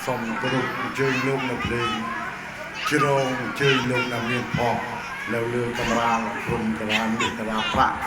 សូមគោរពអញ្ជើញលោកនៅភ្លេងជ្រងអញ្ជើញលោកនៅមានផងនៅលើកម្រាលព្រំកម្រាលនេះកម្រាលប្រាក់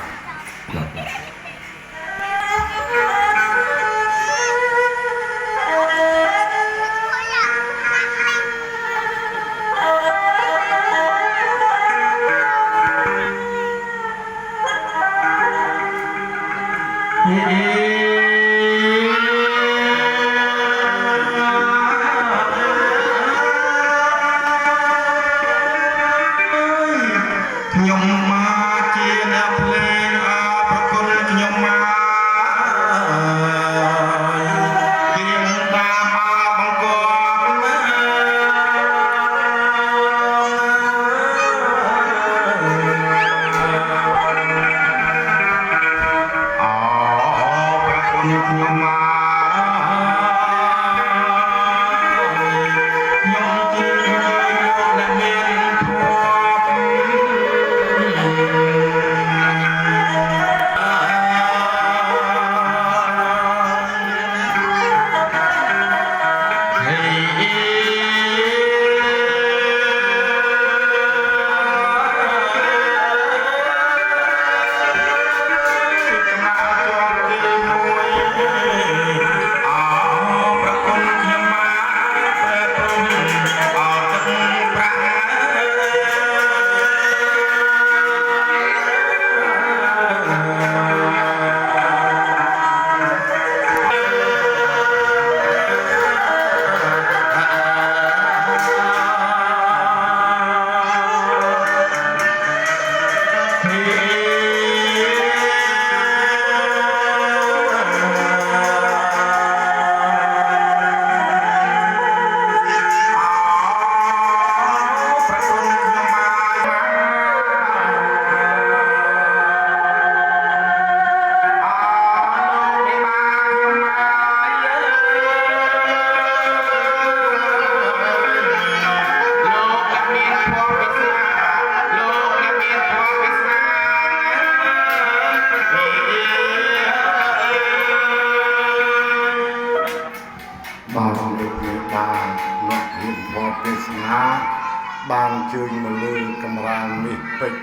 បានជើញមកលើកម្រាលនេះពេជ្រ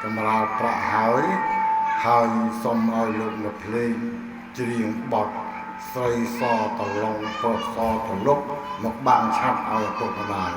កម្រាលប្រាក់ហើយសូមឲ្យលោកអ្នកភ្លេងច្រៀងបទស្រីសតឡងពកសតលុកមកបាក់ឆាប់ឲ្យឪពុកម្ដាយ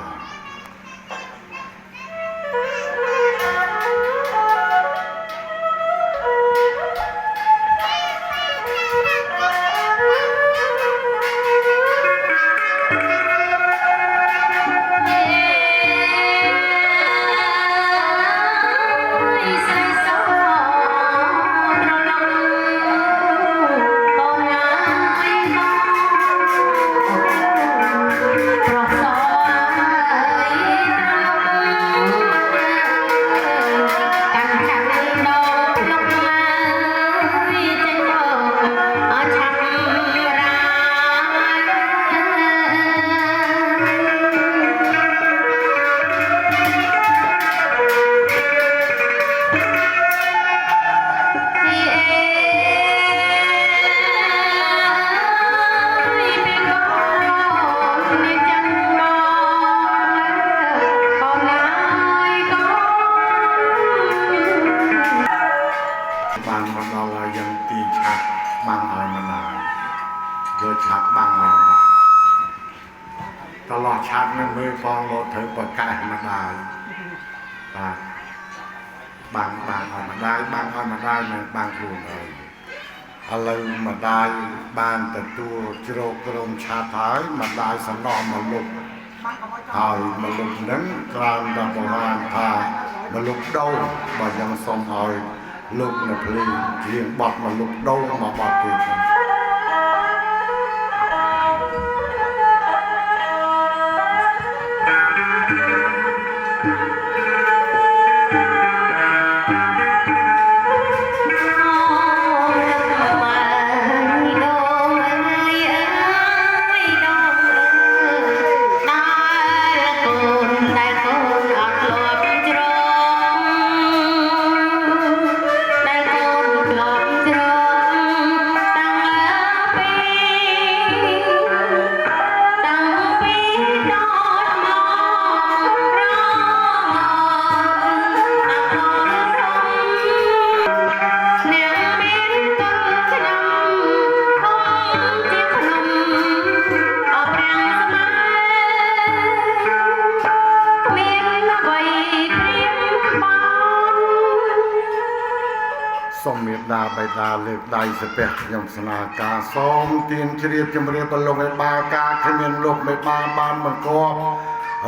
បានមកដល់ហើយយ៉ាងទីឆាក់បាំងឲ្យម្ដាយយកឆាក់បាំងឲ្យតឡោះឆាក់នឹងមើលផងលោកត្រូវប្រកាសម្ដាយបាទបាំងឲ្យម្ដាយបាំងឲ្យម្ដាយនឹងបាំងខ្លួនហើយឥឡូវម្ដាយបានទទួលជ្រោកក្រមឆាប់ហើយម្ដាយសំណោះមកលុបហើយមកលុបនឹងក្រោមដល់បុរាណថាមកលុបដោបើយ៉ាងសុំឲ្យលោកនៅភ្លេងច្រៀងបទមកលុបដោមកបទទៀត Hãy subscribe cho kênh Ghiền Mì Gõ để không bỏ lỡ ដាបៃតាលើកដៃស្ពះខ្ញុំស្នាការសូមទានជ្រាបជំរាបបលោកមេបាការគ្មានលោកមេបាបានបង្គាប់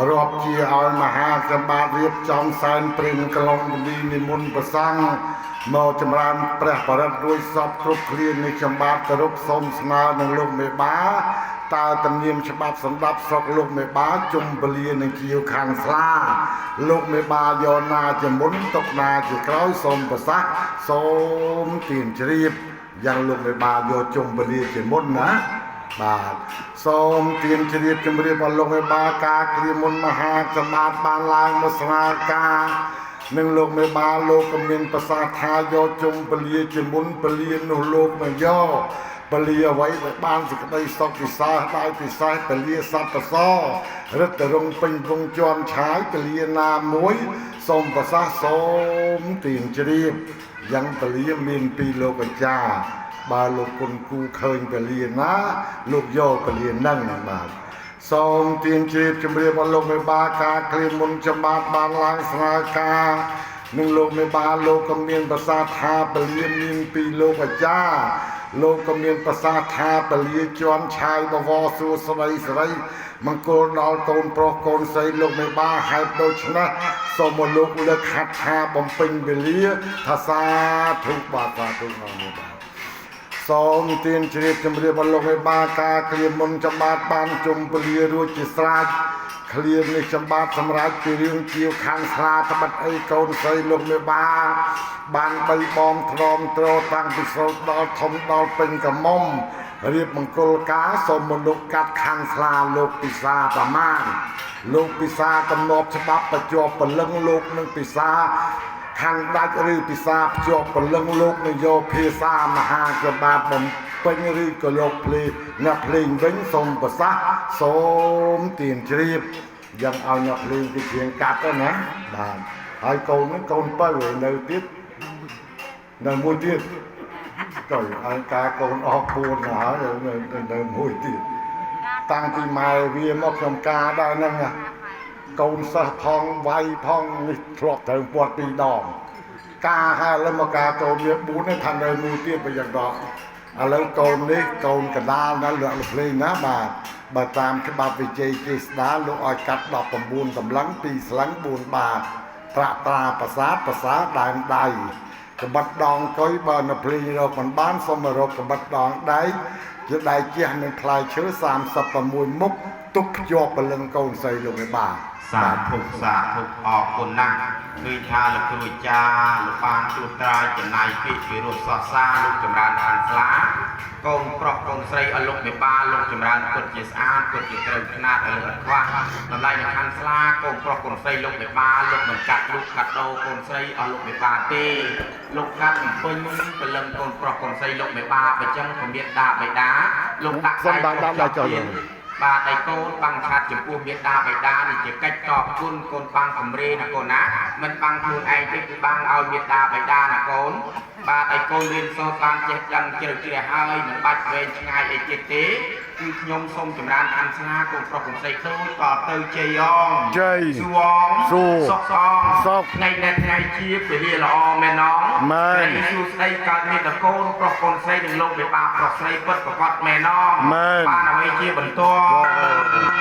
រាប់ជាឲ្យមហាសម្បត្តិរៀបចំសែនព្រេងក្លងនីនិមន្តប្រសង់មកចម្រើនព្រះបរិត្តរួចសពគ្រប់គ្រានៃចំបាទគោរពសូមស្នើនឹងលោកមេបាតើទំនៀមច្បាប់សម្រាប់ស្រុកលោកមេបាជុំពលានឹងជាវខាងស្លាលោកមេបាយកណាជាមុនទុកណាជាក្រោយសូមប្រសាសន៍សូមទានជ្រាបយ៉ាងលោកមេបាយកជុំពលាជាមុនណាបាទសូមទានជ្រាបជំរាបដល់លោកមេបាការគ្រាមុនមហាសម្បត្តិបានឡើងមកស្នាការនឹងលោកមេបាលោកក៏មានប្រសាសន៍ថាយកជុំពលាជាមុនពលានោះលោកនឹងយកពលាអ្វីដែលបានសេចក្តីសុខពិសាដោយពិសេសពលាសត្វប្រសរឹតរងពេញវងជន់ឆាយពលាណាមួយសូមប្រសាសន៍សូមទានជ្រាបយ៉ាងពលាមានពីលោកអាចារ្យបើលោកគុណគូឃើញពលាណាលោកយកពលានឹងបាទសូមទានជ្រាបជំរាបដល់លោកមេបាការគ្រាមុនចម្បាត់បានឡើងស្នើការនឹងលោកមេបាលោកក៏មានប្រសាសន៍ថាពលាមានពីលោកអាចារ្យលោកក៏មានប្រសាសន៍ថាពលាជន់ឆាយបវរសួស្ដីស្រីមង្គលដល់កូនប្រុសកូនស្រីលោកមេបាហេតុដូច្នេះសូមលោកលើកហាត់ថាបំពេញវេលាថាសាធុបាទសាធុអរគុណសូមទានជ្រាបជំរាបដល់លោកមេបាការគ្រាមុនចម្បាត់បានជុំពលារួចជាស្រេចឃ្លានេះចម្បាត់សម្រាប់ពីរឿងជាវខាងស្លាត្បិតអីកូនស្រីលោកមេបាបានបីបងទ្រាំទ្រតាំងពីស្រុកដល់ធំដល់ពេញកមុំរៀបមង្គលការសូមមនុស្សកាត់ខាងស្លាលោកពិសាប្រមាណលោកពិសាកំណត់ច្បាប់បញ្ជាប់ពលឹងលោកនឹងពិសាខាងដាច់ឬពិសាភ្ជាប់ពលឹងលោកនយោភាសាមហាក្បាបំពេញឬក៏លោកភ្លេងអ្នកភ្លេងវិញសូមប្រសាសន៍សូមទានជ្រាបយ៉ាងឲ្យអ្នកភ្លេងទីជាងកាត់ទៅណាបាទហើយកូនហ្នឹងកូនបើនៅទៀតនៅមួយទៀតទៅឲ្យការកូនអស់4ណាហើយនៅមួយទៀតតាំងពីម៉ែវាមកខ្ញុំការដែរហ្នឹងណាកូនសិស្សផងវាយផងនេះធ្លាប់ត្រូវពាត់2ដងការហើយឥឡូវមកការកូនវា4នេះថានៅមួយទៀតប្រយ៉ាងដល់ឥឡូវកូននេះកូនកដាលណាលក់ភ្លេងណាបាទបើតាមច្បាប់វិជ័យចេស្តាលោកឲ្យកាត់19កម្លាំង2ស្លឹង4បាតប្រាក់ត្រាប្រាសាទភាសាដើមដៃកបិតដងកុយបើនៅភ្លេងរកមិនបានសូមរកកបិតដងដៃជាដៃជះនឹងផ្លែឈើ36មុខទុកភ្ជាប់ពលឹងកូនស្រីលោកឯបាសាធុអរគុណណាស់ឃើញថាលោកគ្រូអាចារ្យលោកបានជួបត្រាយចំណាយពីវិរុទ្ធសាសនាលោកចម្រើនខាងស្លាកូនប្រុសកូនស្រីឲ្យលោកមេបាលោកចម្រើនពិតជាស្អាតពិតជាត្រូវខ្នាតឲ្យលោកខ្វះតម្លៃនៅខាងស្លាកូនប្រុសកូនស្រីលោកមេបាលោកមិនកាត់លោកកាត់ដោកូនស្រីឲ្យលោកមេបាទេលោកកាត់បំពេញពលឹងកូនប្រុសកូនស្រីលោកមេបាបើចឹងក៏មានដាបៃតាលោកដាក់ខ្សែដាក់ចូលបាទឯកូនបាំងខាត់ចំពោះមេដាបៃតានេះជាកិច្ចតបគុណកូនបាំងកំរេណាកូនណាមិនបាំងខ្លួនឯងទេគឺបាំងឲ្យមេដាបៃតាណាកូនបាទឯកូនរៀនសូត្របានចេះដឹងជ្រៅជ្រះហើយមិនបាច់វែងឆ្ងាយអីទៀតទេគឺខ្ញុំសូមចម្រើនអានស្នាកូនប្រុសកូនស្រីដូចតទៅជ័យអងជ័យសួងសុខសុខថ្ងៃនេះថ្ងៃជាពលាល្អមែនណងមែនសួស្ដីកើតមានកូនប្រុសកូនស្រីនឹងលោកមេបាប្រុសស្រីពិតប្រកបមែនណងបានអ្វីជាបន្ទាប់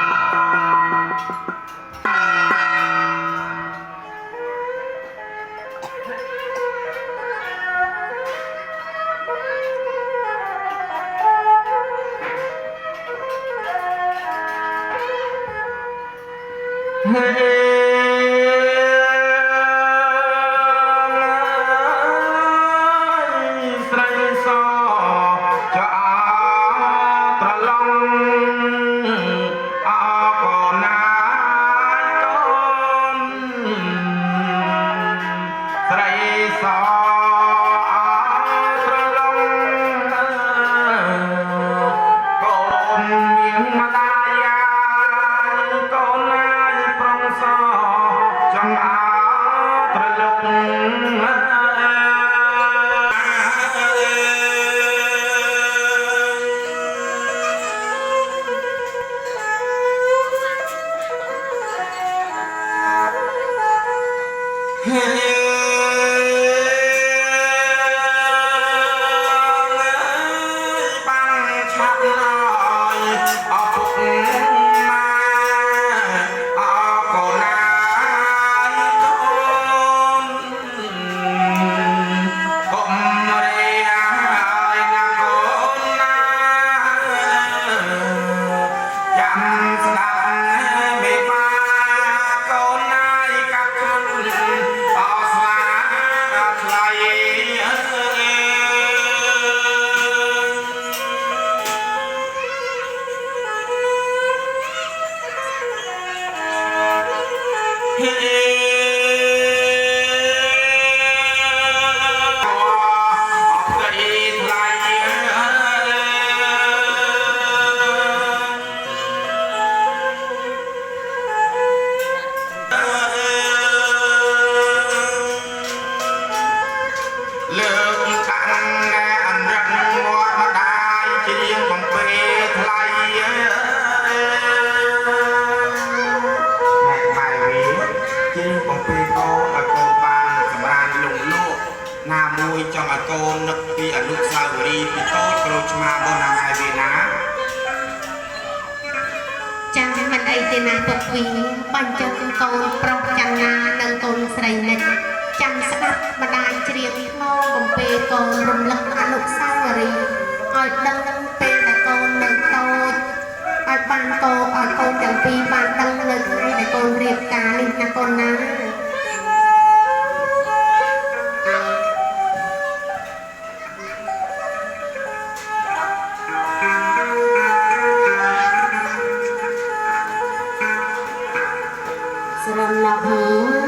ស្ដាប់មេបាកូនណាយកាប់ខ្លួនអស្លាថ្លៃលើកខាងអនរឹកមាត់ម្ដាយជារៀងបំពេថ្លៃម៉ែវាជាបំពេកូនឲ្យកូនបានសម្រានលងលោកណាមួយចង់ឲ្យកូននឹកពីអនុស្សាវរីយ៍ពីតូចក្រូចឆ្មាមុនណាម៉ែវាណាចាំមិនអីទេណាពុកវីបញ្ចុះកូនប្រុសចាំណានិងកូនស្រីនិចចាំស្ដាប់ម្ដាយជ្រាបថ្នមបំពេកូនរំលឹកអនុស្សាវរីយ៍ឲ្យដឹងពេលដែលកូននៅតូចឲ្យបានកូនឲ្យកូនទាំងពីរបានដឹងនៅថ្ងៃដែលកូនរៀបការនេះណាកូនណាស្រណោះ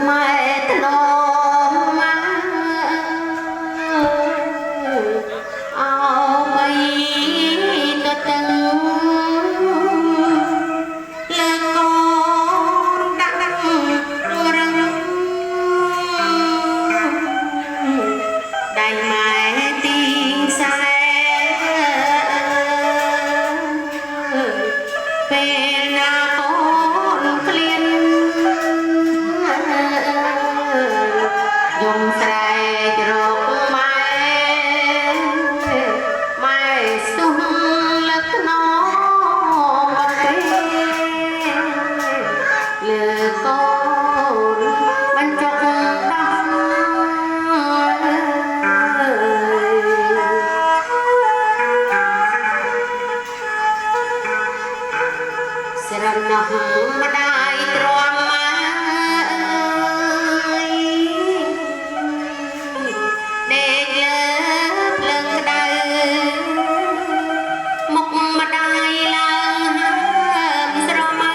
ម៉ែធ្នមមកអោបីទៅទាំងលើកូនដាក់រឹងដៃម៉ែទីខ្សែពេលណាកូនក្លៀនយំស្រែករកម៉ែម៉ែស្ទុះលើកណោមកទេលើកូនបញ្ចុកដោះស្រណោះម្ដាយទ្រាំម៉ែដេកលើភ្លើងក្តៅមុខម្ដាយឡើងហើមស្រមើ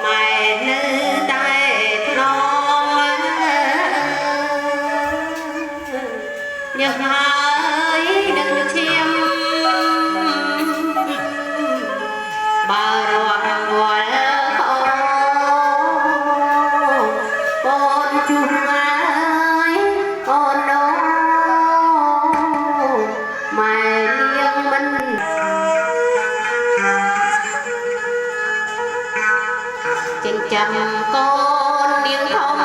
ម៉ែនៅតែថ្នមញើសហើយនឹងឈាមបើរាប់វល់អូនជួបហើយអូនណូម៉ែលៀងមិនចិញ្ចឹមកូននាងធំ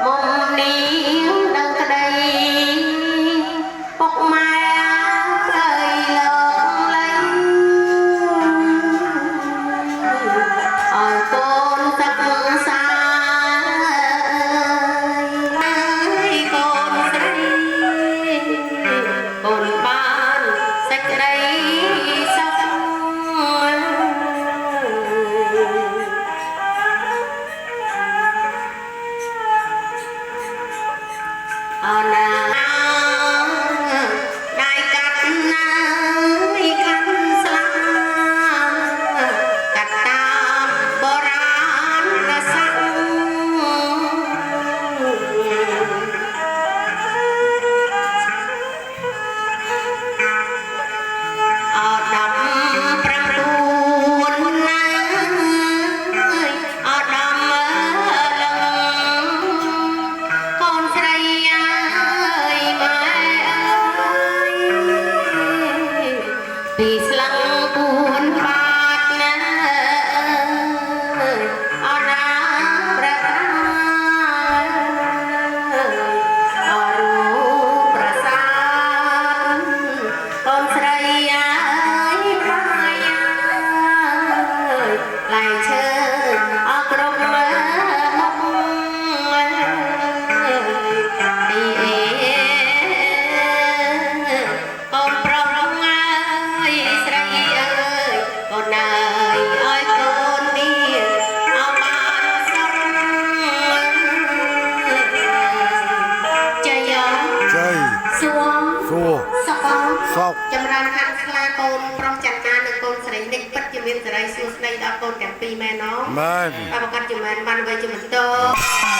មុំនាងដឹងក្តីពុកម៉ែផ្លូវលោកលៃឲ្យកូនសិក្សាហើយកូនស្រីកូនបានសេចក្តីសុខអណាដៃកាត់ណាយកាន់ស្លាកាត់តាមបុរាណសាស្ត្រអដាម9ណាអដាមលឹងកូនស្រីអើយម៉ែអើយពីស្លឹង4បាតណាអណាប្រកាអរូបប្រសាទកូនស្រីអើយម៉ែអើយឡែងឈើអស់គ្រប់មុខទី อก ចម្រើនខាងខ្លាកូនប្រុសចន្ទានិងកូនស្រីនេះពិតជាមានសេរីសួស្តីដល់កូនទាំងពីរមែនណោះ មែន បើប្រកាសជាមែនបានអ្វីជាបន្ត